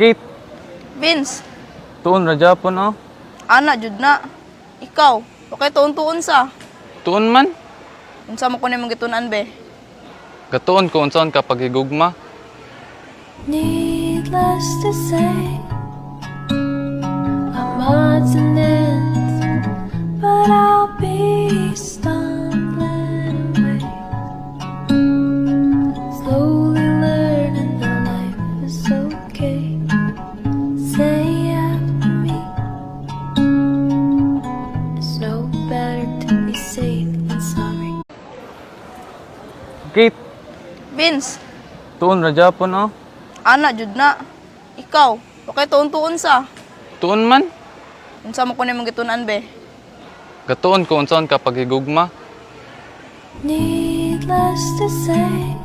Kate, Vince, tuon ra Japon oh. ana jud na. Ikaw, okay tuon-tuon sa. Tuon man. Unsa mo kunin mong gitunan be? Gatuon ko unsaon ka paghigugma. Needless to say, I'm odds and ends, but I'll be stumbling away, slowly learning that life is okay. Say after me, it's no better to be safe than sorry. Kate, Vince, tuon ra Japon oh. ana jud na. Ikaw, okay tuon-tuon sa. Tuon man. Unsa mo kunin mong gitunan be? Gatuon ko unsaon ka paghigugma. Needless to say,